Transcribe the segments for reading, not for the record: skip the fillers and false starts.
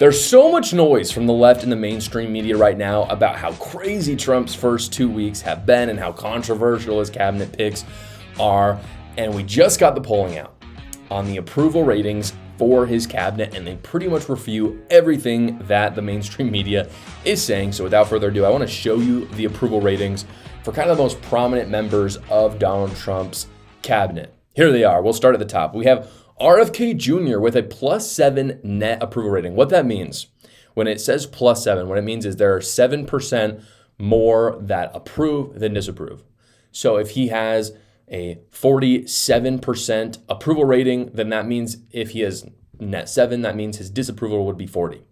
There's so much noise from the left and the mainstream media right now about how crazy Trump's first 2 weeks have been and how controversial his cabinet picks are. And we just got the polling out on the approval ratings for his cabinet, and they pretty much refute everything that the mainstream media is saying. So without further ado, I want to show you the approval ratings for kind of the most prominent members of Donald Trump's cabinet. Here they are. We'll start at the top. We have RFK Jr. with a +7 net approval rating. What that means, when it says +7, what it means is there are 7% more that approve than disapprove. So if he has a 47% approval rating, then that means if he has net 7, that means his disapproval would be 40.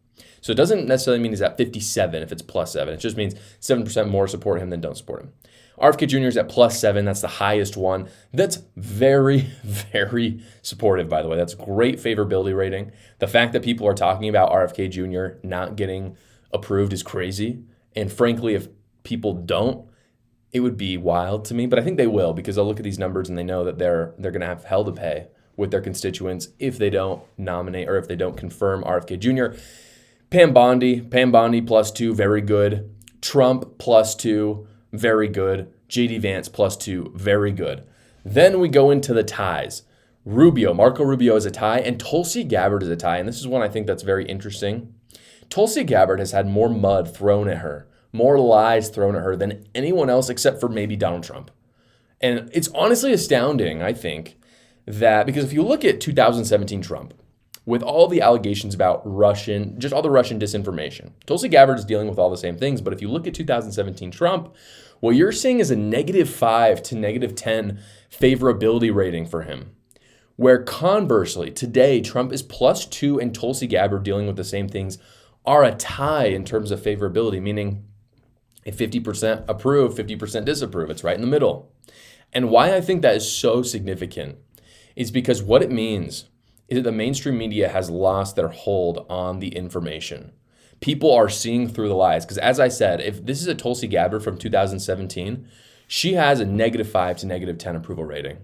So it doesn't necessarily mean he's at 57 if it's +7. It just means 7% more support him than don't support him. RFK Jr. is at +7. That's the highest one. That's very, very supportive, by the way. That's great favorability rating. The fact that people are talking about RFK Jr. not getting approved is crazy. And frankly, if people don't, it would be wild to me. But I think they will, because they'll look at these numbers and they know that they're going to have hell to pay with their constituents if they don't nominate or if they don't confirm RFK Jr. Pam Bondi +2, very good. Trump +2. Very good. JD Vance +2, very good. Then we go into the ties. Marco Rubio is a tie, and Tulsi Gabbard is a tie. And this is one I think that's very interesting. Tulsi Gabbard has had more mud thrown at her, more lies thrown at her than anyone else except for maybe Donald Trump. And it's honestly astounding, I think, that because if you look at 2017 Trump, with all the allegations about just all the Russian disinformation, Tulsi Gabbard is dealing with all the same things. But if you look at 2017 Trump, what you're seeing is a -5 to -10 favorability rating for him. Where conversely, today, Trump is +2 and Tulsi Gabbard, dealing with the same things, are a tie in terms of favorability, meaning a 50% approve, 50% disapprove. It's right in the middle. And why I think that is so significant is because what it means is that the mainstream media has lost their hold on the information. People are seeing through the lies. Because as I said, if this is a Tulsi Gabbard from 2017, she has a -5 to -10 approval rating.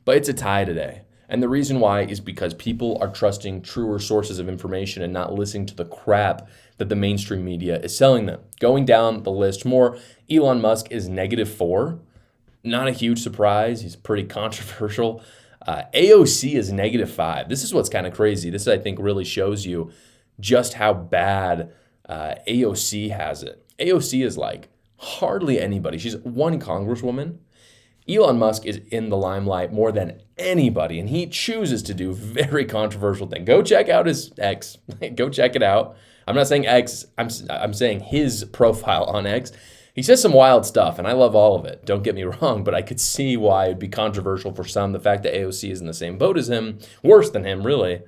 But it's a tie today. And the reason why is because people are trusting truer sources of information and not listening to the crap that the mainstream media is selling them. Going down the list more, Elon Musk is -4. Not a huge surprise. He's pretty controversial. AOC is -5. This is what's kind of crazy. This, I think, really shows you just how bad AOC has it. AOC is like hardly anybody. She's one congresswoman. Elon Musk is in the limelight more than anybody, and he chooses to do very controversial things. Go check out his X. Go check it out. I'm not saying X. I'm saying his profile on X. He says some wild stuff, and I love all of it. Don't get me wrong, but I could see why it'd be controversial for some. The fact that AOC is in the same boat as him, worse than him, really.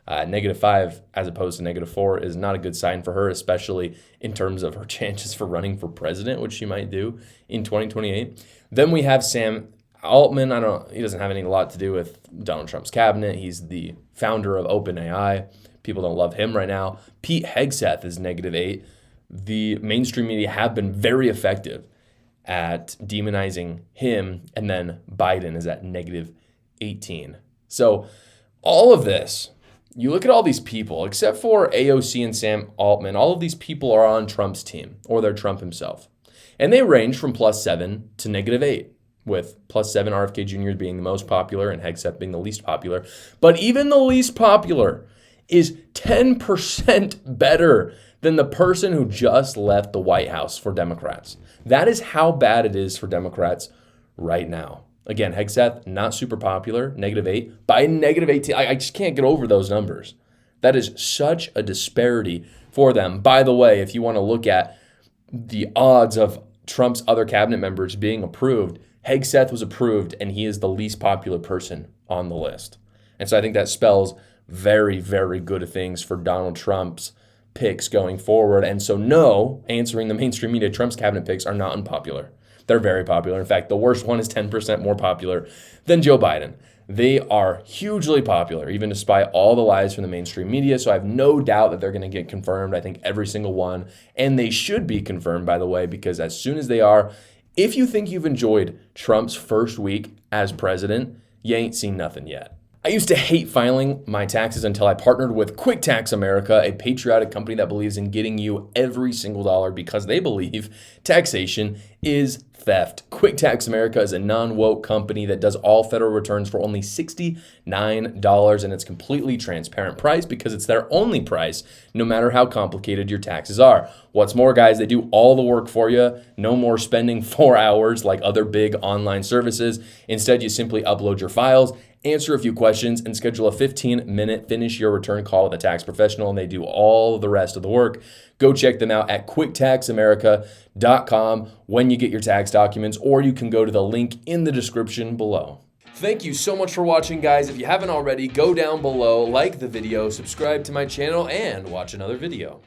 -5 as opposed to -4 is not a good sign for her, especially in terms of her chances for running for president, which she might do in 2028. Then we have Sam Altman. He doesn't have a lot to do with Donald Trump's cabinet. He's the founder of OpenAI. People don't love him right now. Pete Hegseth is -8. The mainstream media have been very effective at demonizing him, and then Biden is at -18. So all of this, you look at all these people, except for AOC and Sam Altman, all of these people are on Trump's team, or they're Trump himself. And they range from +7 to -8, with +7 RFK Jr. being the most popular and Hegseth being the least popular. But even the least popular is 10% better than the person who just left the White House for Democrats. That is how bad it is for Democrats right now. Again, Hegseth, not super popular, -8. Biden, -18. I just can't get over those numbers. That is such a disparity for them. By the way, if you want to look at the odds of Trump's other cabinet members being approved, Hegseth was approved, and he is the least popular person on the list. And so I think that spells very, very good things for Donald Trump's picks going forward. And so no, answering the mainstream media, Trump's cabinet picks are not unpopular. They're very popular. In fact, the worst one is 10% more popular than Joe Biden. They are hugely popular, even despite all the lies from the mainstream media. So I have no doubt that they're going to get confirmed. I think every single one. And they should be confirmed, by the way, because as soon as they are, if you think you've enjoyed Trump's first week as president, you ain't seen nothing yet. I used to hate filing my taxes until I partnered with Quick Tax America, a patriotic company that believes in getting you every single dollar because they believe taxation is theft. Quick Tax America is a non-woke company that does all federal returns for only $69, and it's completely transparent price because it's their only price, no matter how complicated your taxes are. What's more, guys, they do all the work for you. No more spending 4 hours like other big online services. Instead, you simply upload your files, answer a few questions, and schedule a 15-minute finish your return call with a tax professional, and they do all the rest of the work. Go check them out at quicktaxamerica.com when you get your tax documents, or you can go to the link in the description below. Thank you so much for watching, guys. If you haven't already, go down below, like the video, subscribe to my channel, and watch another video.